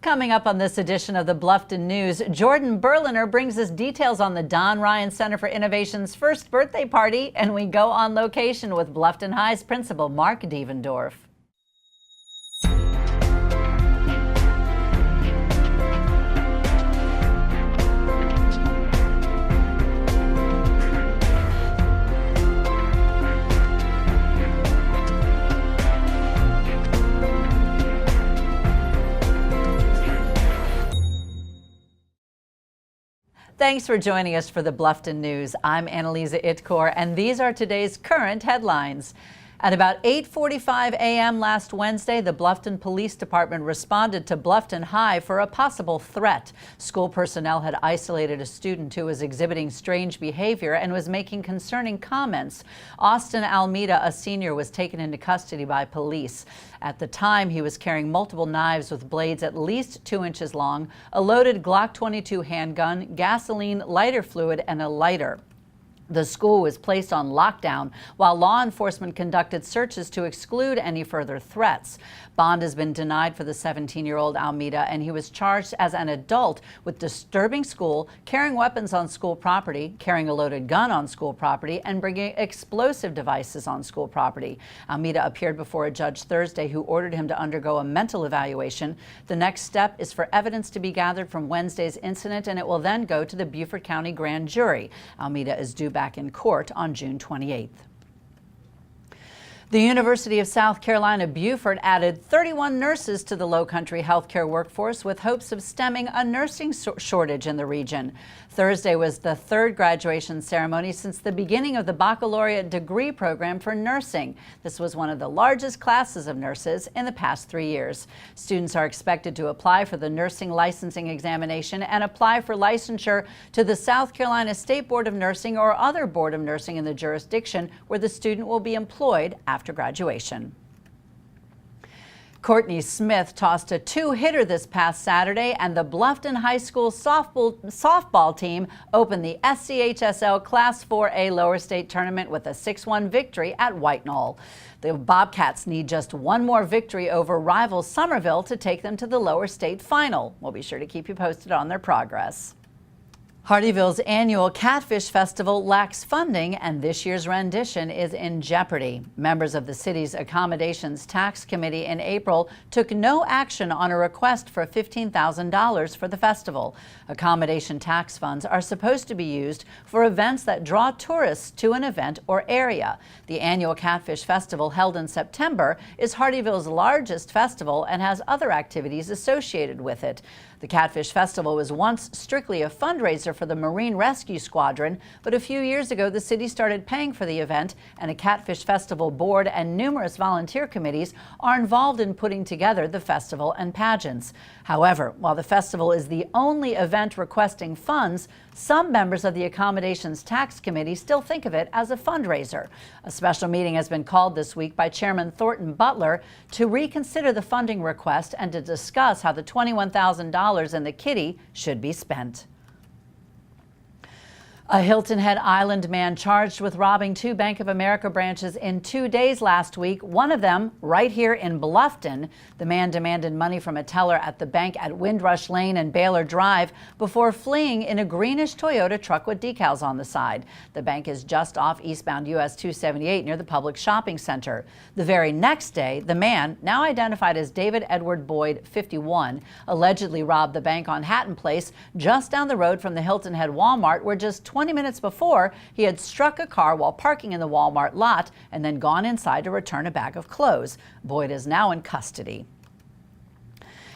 Coming up on this edition of the Bluffton News, Jordan Berliner brings us details on the Don Ryan Center for Innovation's first birthday party, and we go on location with Bluffton High's principal, Mark Dievendorf. Thanks for joining us for the Bluffton News. I'm Anneliza Itkor, and these are today's current headlines. At about 8:45 a.m. last Wednesday, the Bluffton Police Department responded to Bluffton High for a possible threat. School personnel had isolated a student who was exhibiting strange behavior and was making concerning comments. Austin Almeida, a senior, was taken into custody by police. At the time, he was carrying multiple knives with blades at least 2 inches long, a loaded Glock 22 handgun, gasoline, lighter fluid, and a lighter. The school was placed on lockdown while law enforcement conducted searches to exclude any further threats. Bond has been denied for the 17-year-old Almeida, and he was charged as an adult with disturbing school, carrying weapons on school property, carrying a loaded gun on school property, and bringing explosive devices on school property. Almeida appeared before a judge Thursday who ordered him to undergo a mental evaluation. The next step is for evidence to be gathered from Wednesday's incident, and it will then go to the Beaufort County grand jury. Almeida is due back in court on June 28th. The University of South Carolina Beaufort added 31 nurses to the Lowcountry healthcare workforce with hopes of stemming a nursing shortage in the region. Thursday was the third graduation ceremony since the beginning of the baccalaureate degree program for nursing. This was one of the largest classes of nurses in the past 3 years. Students are expected to apply for the nursing licensing examination and apply for licensure to the South Carolina State Board of Nursing or other board of nursing in the jurisdiction where the student will be employed after graduation. Courtney Smith tossed a two-hitter this past Saturday, and the Bluffton High School softball team opened the SCHSL Class 4A lower state tournament with a 6-1 victory at Whiteknoll. The Bobcats need just one more victory over rival Somerville to take them to the lower state final. We'll be sure to keep you posted on their progress. Hardeeville's annual Catfish Festival lacks funding, and this year's rendition is in jeopardy. Members of the city's Accommodations Tax Committee in April took no action on a request for $15,000 for the festival. Accommodation tax funds are supposed to be used for events that draw tourists to an event or area. The annual Catfish Festival, held in September, is Hardeeville's largest festival and has other activities associated with it. The Catfish Festival was once strictly a fundraiser for the Marine Rescue Squadron, but a few years ago the city started paying for the event, and a Catfish Festival board and numerous volunteer committees are involved in putting together the festival and pageants. However, while the festival is the only event requesting funds, some members of the Accommodations Tax Committee still think of it as a fundraiser. A special meeting has been called this week by Chairman Thornton Butler to reconsider the funding request and to discuss how the $21,000 in the kitty should be spent. A Hilton Head Island man charged with robbing 2 Bank of America branches in 2 days last week, one of them right here in Bluffton. The man demanded money from a teller at the bank at Windrush Lane and Baylor Drive before fleeing in a greenish Toyota truck with decals on the side. The bank is just off eastbound US 278 near the Public Shopping Center. The very next day, the man, now identified as David Edward Boyd, 51, allegedly robbed the bank on Hatton Place just down the road from the Hilton Head Walmart, where just 20 minutes before, he had struck a car while parking in the Walmart lot and then gone inside to return a bag of clothes. Boyd is now in custody.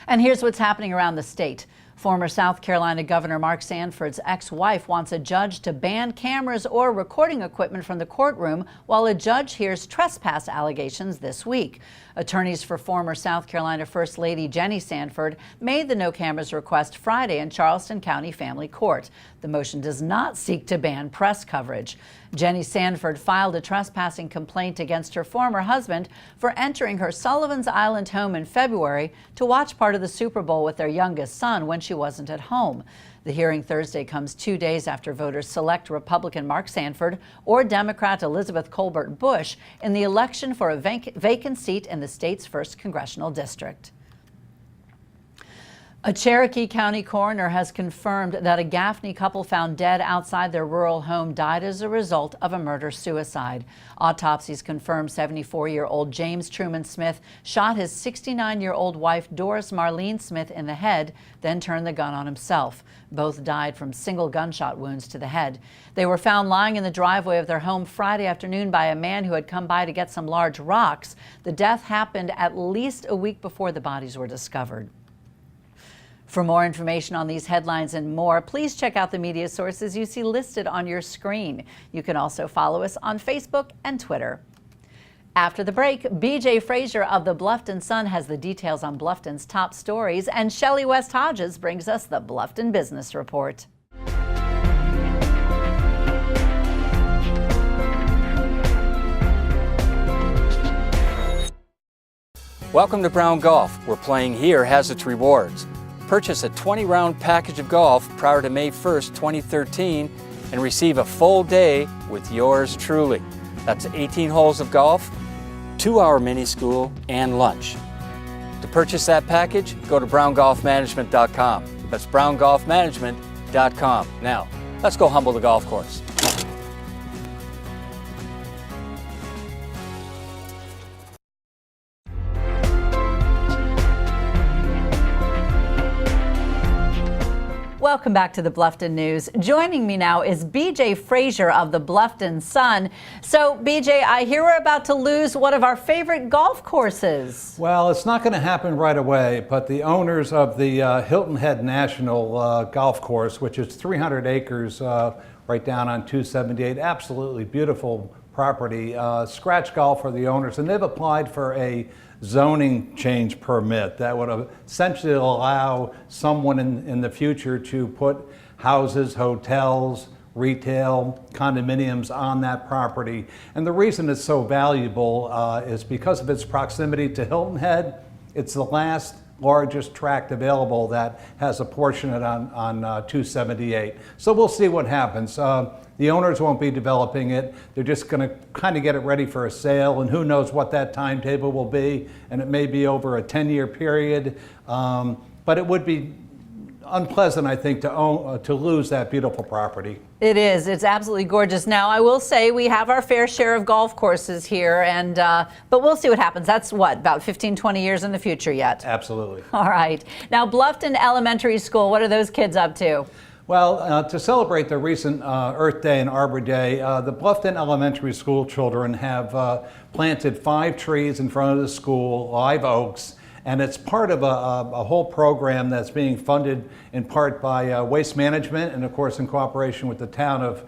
And here's what's happening around the state. Former South Carolina Governor Mark Sanford's ex-wife wants a judge to ban cameras or recording equipment from the courtroom while a judge hears trespass allegations this week. Attorneys for former South Carolina First Lady Jenny Sanford made the no cameras request Friday in Charleston County Family Court. The motion does not seek to ban press coverage. Jenny Sanford filed a trespassing complaint against her former husband for entering her Sullivan's Island home in February to watch part of the Super Bowl with their youngest son when she wasn't at home. The hearing Thursday comes 2 days after voters select Republican Mark Sanford or Democrat Elizabeth Colbert Bush in the election for a vacant seat in the state's 1st congressional district. A Cherokee County coroner has confirmed that a Gaffney couple found dead outside their rural home died as a result of a murder-suicide. Autopsies confirmed 74-year-old James Truman Smith shot his 69-year-old wife Doris Marlene Smith in the head, then turned the gun on himself. Both died from single gunshot wounds to the head. They were found lying in the driveway of their home Friday afternoon by a man who had come by to get some large rocks. The death happened at least a week before the bodies were discovered. For more information on these headlines and more, please check out the media sources you see listed on your screen. You can also follow us on Facebook and Twitter. After the break, BJ Frazier of the Bluffton Sun has the details on Bluffton's top stories, and Shellie West-Hodges brings us the Bluffton Business Report. Welcome to Brown Golf, where playing here has its rewards. Purchase a 20-round package of golf prior to May 1st, 2013 and receive a full day with yours truly. That's 18 holes of golf, 2-hour mini school, and lunch. To purchase that package, go to browngolfmanagement.com. That's browngolfmanagement.com. Now, let's go humble the golf course. Welcome back to the Bluffton News. Joining me now is BJ Frazier of the Bluffton Sun. So, BJ, I hear we're about to lose one of our favorite golf courses. Well, it's not going to happen right away, but the owners of the Hilton Head National Golf Course, which is 300 acres right down on 278, absolutely beautiful property. Scratch Golf are the owners, and they've applied for a zoning change permit that would essentially allow someone in the future to put houses, hotels, retail, condominiums on that property. And the reason it's so valuable is because of its proximity to Hilton Head. It's the last largest tract available that has a portion on 278. So we'll see what happens. The owners won't be developing it. They're just going to kind of get it ready for a sale, and who knows what that timetable will be. And it may be over a 10-year period. But it would be unpleasant, I think, to lose that beautiful property. It is. It's absolutely gorgeous. Now, I will say we have our fair share of golf courses here, and but we'll see what happens. That's what, about 15, 20 years in the future yet? Absolutely. All right. Now, Bluffton Elementary School, what are those kids up to? Well, to celebrate the recent Earth Day and Arbor Day, the Bluffton Elementary School children have planted 5 trees in front of the school, live oaks, and it's part of a whole program that's being funded in part by Waste Management and, of course, in cooperation with the town of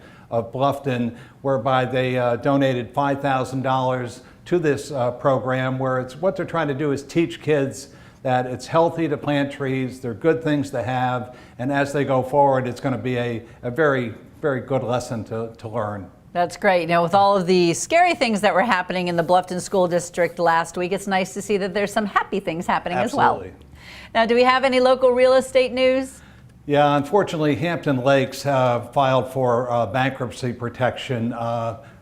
Bluffton, whereby they donated $5,000 to this program, where what they're trying to do is teach kids that it's healthy to plant trees, they're good things to have, and as they go forward, it's going to be a very, very good lesson to learn. That's great. Now, with all of the scary things that were happening in the Bluffton School District last week, it's nice to see that there's some happy things happening as well. Absolutely. Now, do we have any local real estate news? Yeah, unfortunately, Hampton Lakes filed for bankruptcy protection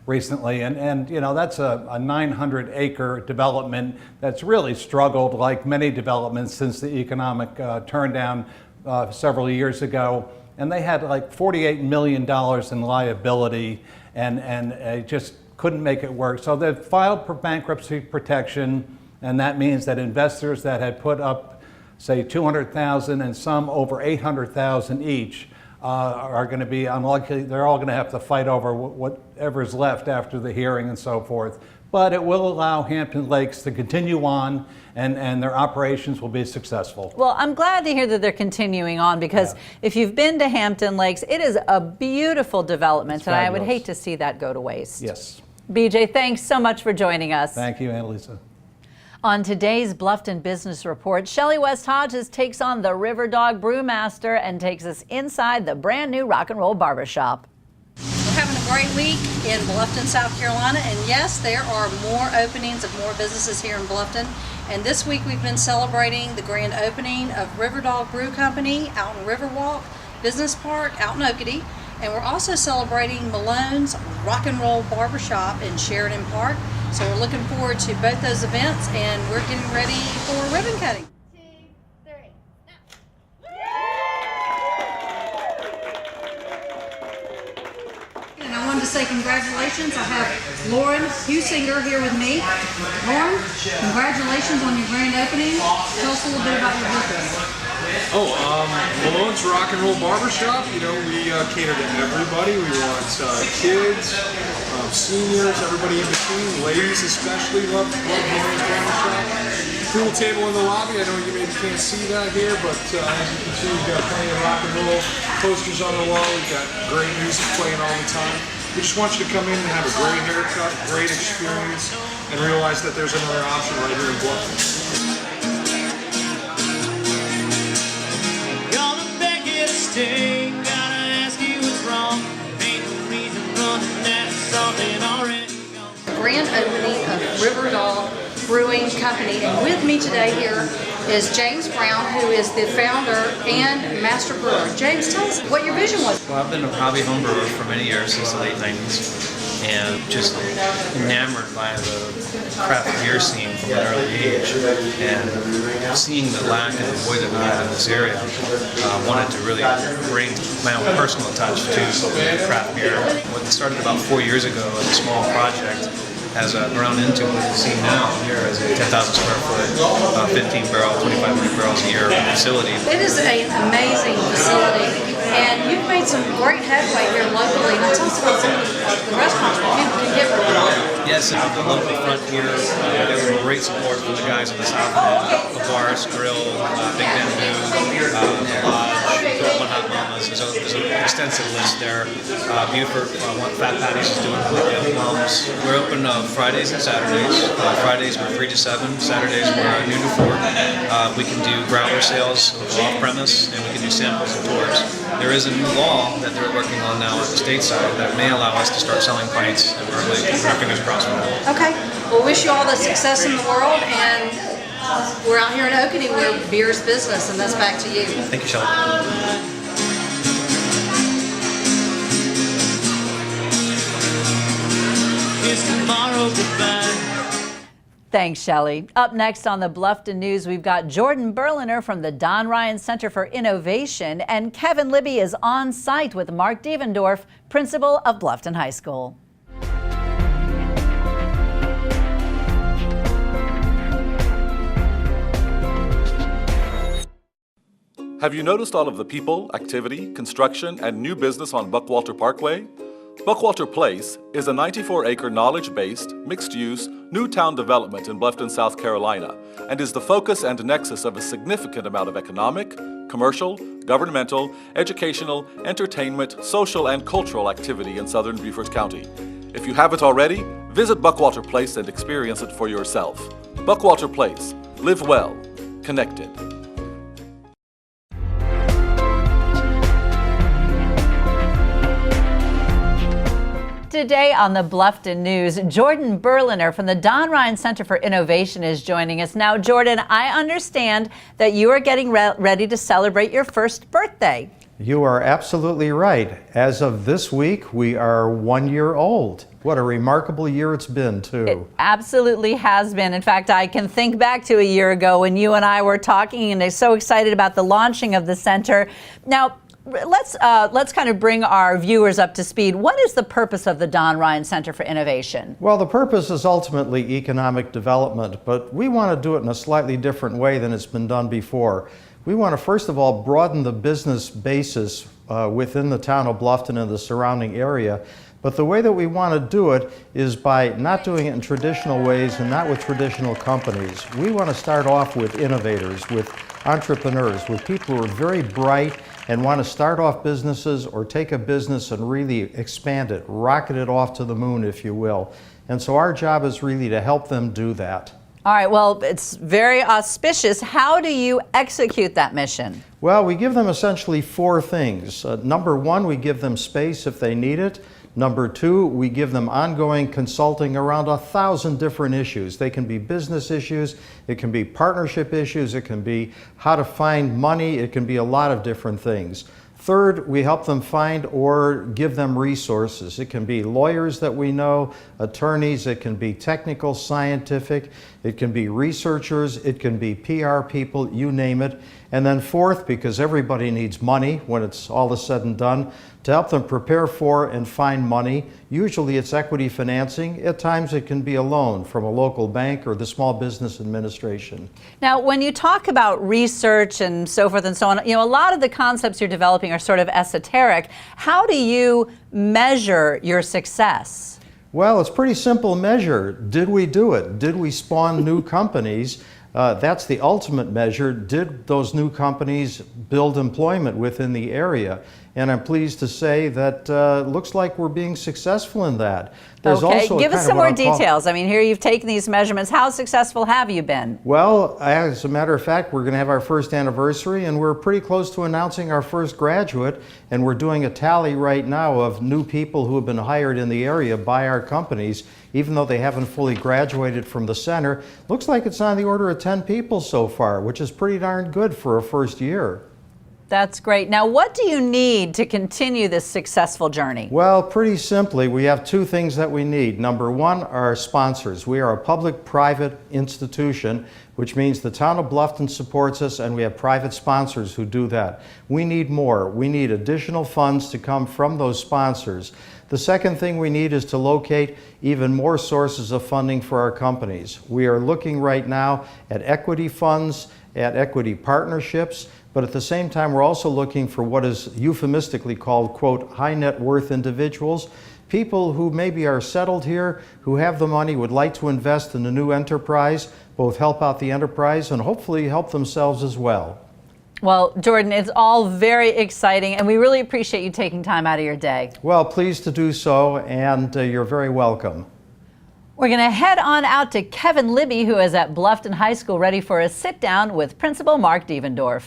recently, and you know, that's a 900-acre development that's really struggled, like many developments, since the economic turndown several years ago. And they had like $48 million in liability, and just couldn't make it work. So they've filed for bankruptcy protection, and that means that investors that had put up, say, $200,000 and some over $800,000 each are going to be unlucky. They're all going to have to fight over whatever's left after the hearing and so forth. But it will allow Hampton Lakes to continue on, and their operations will be successful. Well, I'm glad to hear that they're continuing on, because if you've been to Hampton Lakes, it is a beautiful development, and I would hate to see that go to waste. Yes. BJ, thanks so much for joining us. Thank you, Anneliza. On today's Bluffton Business Report, Shellie West-Hodges takes on the River Dog Brewmaster and takes us inside the brand new rock and roll barbershop. We're having a great week in Bluffton, South Carolina, and yes, there are more openings of more businesses here in Bluffton. And this week we've been celebrating the grand opening of River Dog Brew Company out in Riverwalk Business Park out in Oakity. And we're also celebrating Malone's Rock and Roll Barbershop in Sheridan Park. So we're looking forward to both those events, and we're getting ready for ribbon cutting. 2, 3, say congratulations. I have Lauren Husinger here with me. Lauren, congratulations on your grand opening. Tell us a little bit about your business. Malone's Rock and Roll Barbershop. You know, we cater to everybody. We want kids, seniors, everybody in between. Ladies especially love Malone's Barbershop. Pool table in the lobby. I know you maybe can't see that here, but as you can see, we've got plenty of rock and roll posters on the wall. We've got great music playing all the time. We just want you to come in and have a great haircut, great experience, and realize that there's another option right here in Bluffton. Gotta ask you what's wrong. Ain't no reason running that something already gone. Grand opening of Riverdale Brewing Company, and with me today here is James Brown, who is the founder and master brewer. James, tell us what your vision was. Well, I've been a hobby home brewer for many years, since the late 90s, and just enamored by the craft beer scene from an early age, and seeing the lack and the void that we had in this area, wanted to really bring my own personal touch to craft beer. What started about 4 years ago as a small project has grown into what you see now here as a 10,000 square foot, 15 barrel, 2,500 barrels a year facility. It is an amazing facility, and you've made some great headway here locally. Now tell us about some of the restaurants where people can get Riverdale. Yes, the local front here, we got some great support from the guys on the south end. The Bars, Grill, Big Bamboo, Lodge, One Hot Mamas. There's an extensive list there. Buford, Fat Patties is doing completely plums. We're open Fridays and Saturdays. Fridays we're 3 to 7. Saturdays we're noon to 4. We can do growler sales off-premise, and we can do samples and tours. There is a new law that they're working on now at the state side that may allow us to start selling pints, and we're really keeping our fingers crossed for that. Okay, well, wish you all the success in the world, and we're out here in Oconee where beer's business, and that's back to you. Thank you, Shellie. Tomorrow goodbye. Thanks, Shellie. Up next on the Bluffton News, we've got Jordan Berliner from the Don Ryan Center for Innovation, and Kevin Libby is on site with Mark Dievendorf, principal of Bluffton High School. Have you noticed all of the people, activity, construction, and new business on Buckwalter Parkway? Buckwalter Place is a 94-acre knowledge-based, mixed-use, new town development in Bluffton, South Carolina, and is the focus and nexus of a significant amount of economic, commercial, governmental, educational, entertainment, social, and cultural activity in southern Beaufort County. If you haven't already, visit Buckwalter Place and experience it for yourself. Buckwalter Place. Live well. Connected. Today on the Bluffton News, Jordan Berliner from the Don Ryan Center for Innovation is joining us. Now, Jordan, I understand that you are getting ready to celebrate your first birthday. You are absolutely right. As of this week, we are 1 year old. What a remarkable year it's been, too. It absolutely has been. In fact, I can think back to a year ago when you and I were talking and I'm so excited about the launching of the center. Now, let's kind of bring our viewers up to speed. What is the purpose of the Don Ryan Center for Innovation? Well, the purpose is ultimately economic development, but we want to do it in a slightly different way than it's been done before. We want to, first of all, broaden the business basis within the town of Bluffton and the surrounding area. But the way that we want to do it is by not doing it in traditional ways and not with traditional companies. We want to start off with innovators, with entrepreneurs, with people who are very bright and want to start off businesses or take a business and really expand it, rocket it off to the moon, if you will. And so our job is really to help them do that. All right, well, it's very auspicious. How do you execute that mission? Well, we give them essentially 4 things. Number 1, we give them space if they need it. Number 2, we give them ongoing consulting around 1,000 different issues. They can be business issues, it can be partnership issues, it can be how to find money, it can be a lot of different things. Third, we help them find or give them resources. It can be lawyers that we know, attorneys, it can be technical, scientific, it can be researchers, it can be PR people, you name it. And then fourth, because everybody needs money when it's all is said and done, to help them prepare for and find money. Usually it's equity financing. At times it can be a loan from a local bank or the Small Business Administration. Now, when you talk about research and so forth and so on, a lot of the concepts you're developing are sort of esoteric. How do you measure your success? Well, it's pretty simple measure. Did we do it? Did we spawn new companies? That's the ultimate measure. Did those new companies build employment within the area? And I'm pleased to say that looks like we're being successful in that. There's also give us some more details. I mean, here you've taken these measurements. How successful have you been? Well, as a matter of fact, we're going to have our first anniversary, and we're pretty close to announcing our first graduate, and we're doing a tally right now of new people who have been hired in the area by our companies, even though they haven't fully graduated from the center. Looks like it's on the order of 10 people so far, which is pretty darn good for a first year. That's great. Now, what do you need to continue this successful journey? Well, pretty simply, we have two things that we need. Number one are sponsors. We are a public-private institution, which means the town of Bluffton supports us, and we have private sponsors who do that. We need more. We need additional funds to come from those sponsors. The second thing we need is to locate even more sources of funding for our companies. We are looking right now at equity funds, at equity partnerships, but at the same time we're also looking for what is euphemistically called, quote, high net worth individuals, people who maybe are settled here, who have the money, would like to invest in a new enterprise, both help out the enterprise and hopefully help themselves as well. Well, Jordan, it's all very exciting, and we really appreciate you taking time out of your day. Well, pleased to do so, and you're very welcome. We're going to head on out to Kevin Libby, who is at Bluffton High School, ready for a sit-down with Principal Mark Dievendorf.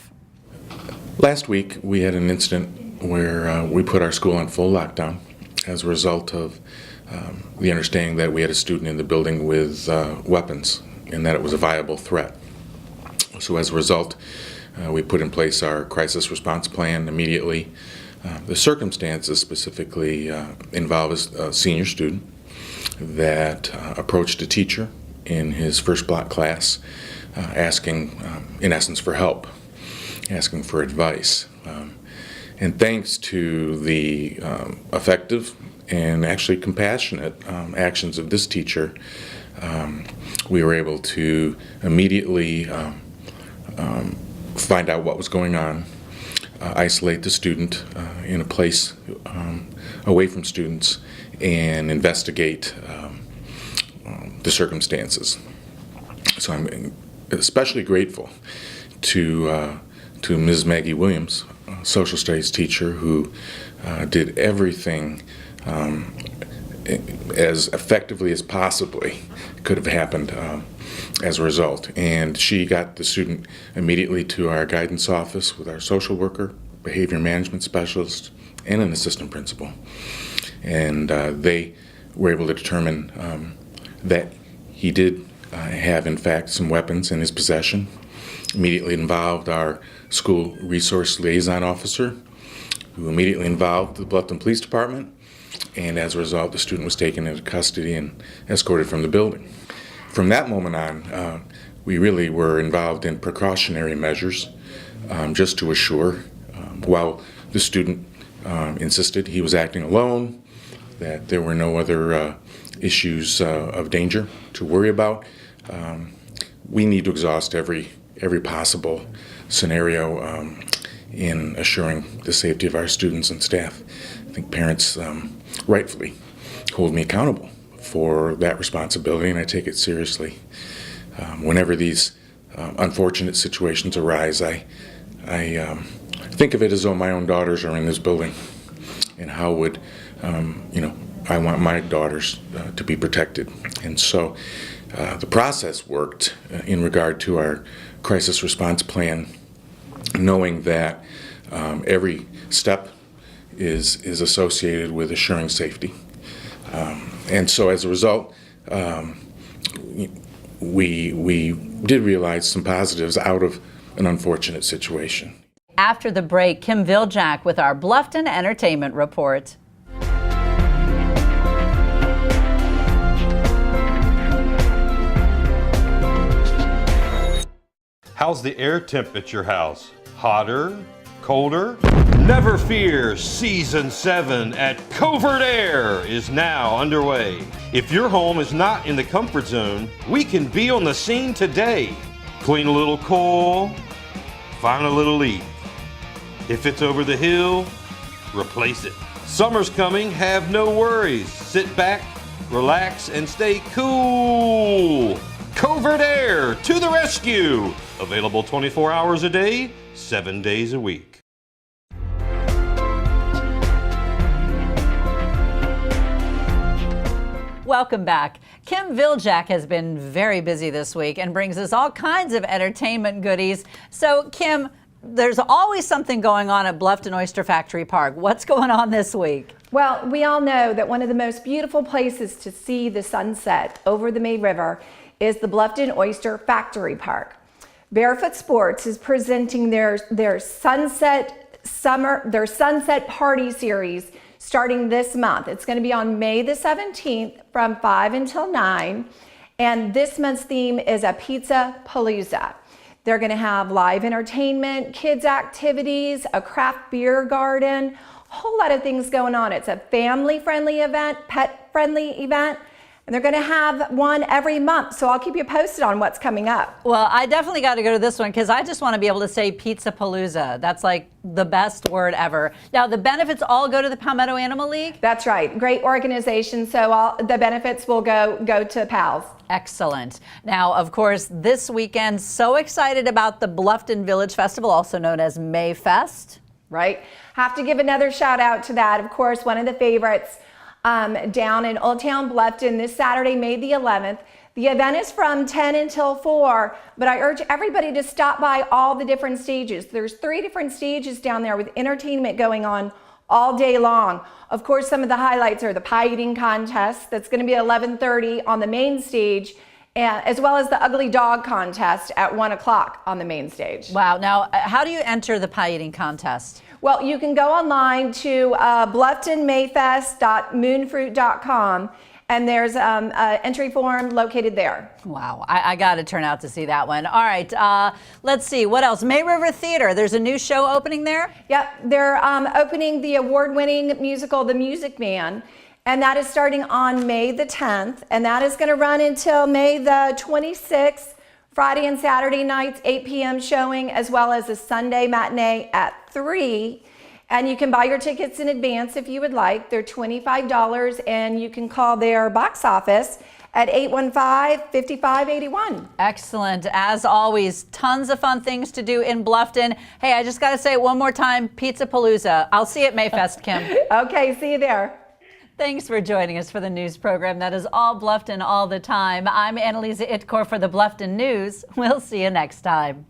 Last week, we had an incident where we put our school on full lockdown as a result of the understanding that we had a student in the building with weapons and that it was a viable threat. So as a result, we put in place our crisis response plan immediately. The circumstances specifically involve a senior student that approached a teacher in his first block class asking, in essence, for help, asking for advice. And thanks to the effective and actually compassionate actions of this teacher, we were able to immediately find out what was going on, isolate the student in a place away from students, and investigate the circumstances. So I'm especially grateful to Ms. Maggie Williams, a social studies teacher, who did everything as effectively as possibly could have happened as a result. And she got the student immediately to our guidance office with our social worker, behavior management specialist, and an assistant principal. And they were able to determine that he did have, in fact, some weapons in his possession. Immediately involved our school resource liaison officer, who immediately involved the Bluffton Police Department, and as a result, the student was taken into custody and escorted from the building. From that moment on, we really were involved in precautionary measures just to assure, while the student insisted he was acting alone, that there were no other issues of danger to worry about. We need to exhaust every possible scenario in assuring the safety of our students and staff. I think parents rightfully hold me accountable for that responsibility, and I take it seriously. Whenever these unfortunate situations arise, I think of it as though my own daughters are in this building, and how would I want my daughters to be protected. And so the process worked in regard to our crisis response plan, knowing that every step is associated with assuring safety. And so as a result, we did realize some positives out of an unfortunate situation. After the break, Kim Viljac with our Bluffton Entertainment Report. How's the air temp at your house? Hotter? Colder? Never fear, Season 7 at Covert Air is now underway. If your home is not in the comfort zone, we can be on the scene today. Clean a little coil, find a little leak. If it's over the hill, replace it. Summer's coming, have no worries. Sit back, relax, and stay cool. Covert Air to the rescue. Available 24 hours a day, 7 days a week. Welcome back. Kim Viljac has been very busy this week and brings us all kinds of entertainment goodies. So, Kim, there's always something going on at Bluffton Oyster Factory Park. What's going on this week? Well, we all know that one of the most beautiful places to see the sunset over the May River is the Bluffton Oyster Factory Park. Barefoot Sports is presenting their Sunset Party series starting this month. It's going to be on May the 17th from 5 until 9. And this month's theme is a Pizza Palooza. They're going to have live entertainment, kids activities, a craft beer garden, a whole lot of things going on. It's a family-friendly event, pet-friendly event. And they're going to have one every month, so I'll keep you posted on what's coming up. Well, I definitely got to go to this one because I just want to be able to say Pizza Palooza. That's like the best word ever. Now, the benefits all go to the Palmetto Animal League? That's right. Great organization, so all the benefits will go to PALS. Excellent. Now, of course, this weekend, so excited about the Bluffton Village Festival, also known as Mayfest. Right. Have to give another shout out to that. Of course, one of the favorites. Down in Old Town Bluffton this Saturday, May the 11th. The event is from 10 until 4, but I urge everybody to stop by all the different stages. There's 3 different stages down there with entertainment going on all day long. Of course, some of the highlights are the pie eating contest that's going to be at 11:30 on the main stage, as well as the ugly dog contest at 1 o'clock on the main stage. Wow. Now, how do you enter the pie eating contest? Well, you can go online to blufftonmayfest.moonfruit.com, and there's an entry form located there. Wow, I got to turn out to see that one. All right, let's see, what else? May River Theater, there's a new show opening there? Yep, they're opening the award-winning musical, The Music Man, and that is starting on May the 10th, and that is going to run until May the 26th. Friday and Saturday nights, 8 p.m. showing, as well as a Sunday matinee at 3. And you can buy your tickets in advance if you would like. They're $25, and you can call their box office at 815-5581. Excellent. As always, tons of fun things to do in Bluffton. Hey, I just got to say it one more time, Pizza Palooza. I'll see you at Mayfest, Kim. Okay, see you there. Thanks for joining us for the news program that is all Bluffton all the time. I'm Anneliza Itkor for the Bluffton News. We'll see you next time.